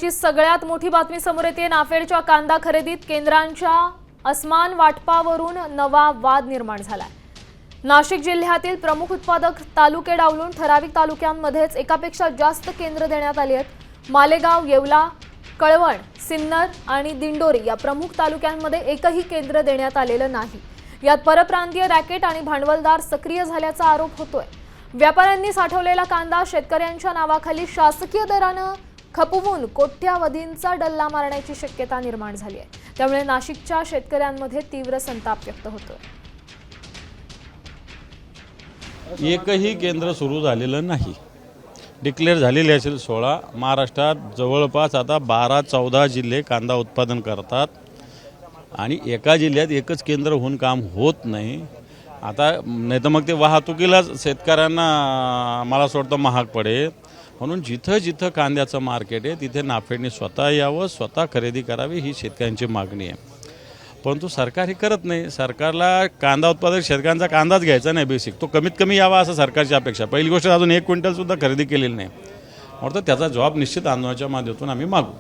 आजची सगळ्यात मोठी बातमी समोर येते। नाफेडच्या कांदा खरेदीत केंद्रांच्या असमान वाटपावरून नवा वाद निर्माण झालाय। नाशिक जिल्ह्यातील प्रमुख उत्पादक तालुके डावलून ठराविक तालुक्यांमध्येच एकापेक्षा जास्त केंद्र देण्यात आली आहेत। मालेगाव, येवला, कळवण, सिन्नर आणि दिंडोरी या प्रमुख तालुक्यांमध्ये एकही केंद्र देण्यात आलेलं नाही। यात परप्रांतीय रॅकेट आणि भांडवलदार सक्रिय झाल्याचा आरोप होतोय। व्यापाऱ्यांनी साठवलेला कांदा शेतकऱ्यांच्या नावाखाली शासकीय दराने खपवून कोट्यावधींचा डल्ला मारण्याची शक्यता निर्माण झाली आहे। त्यामुळे नाशिकच्या शेतकऱ्यांमध्ये तीव्र संताप व्यक्त होतोय। एकही केंद्र सुरू झालेलं नाही। डिक्लेअर झालेले असेल 16। महाराष्ट्रात जवळपास आता 12-14 जिल्हे कांदा उत्पादन करतात आणि एका जिल्ह्यात एकच केंद्र होऊन काम होत नाही। आता नाही तर मग ते वाहतुकीला शेतकऱ्यांना मला असं वाटतं महाग पडेल। म्हणून जिथं जिथं कांद्याचं मार्केट आहे तिथे नाफेडने स्वतः यावं, स्वतः खरेदी करावी ही शेतकऱ्यांची मागणी आहे। परंतु सरकार हे करत नाही। सरकारला कांदा उत्पादक शेतकऱ्यांचा कांदाच घ्यायचा नाही, बेसिक तो कमीत कमी यावा असं सरकारची अपेक्षा। पहिली गोष्ट अजून 1 क्विंटल सुद्धा खरेदी केलेली नाही। म्हणून त्याचा जबाब निश्चित आंदोलनाच्या माध्यमातून आम्ही मागू।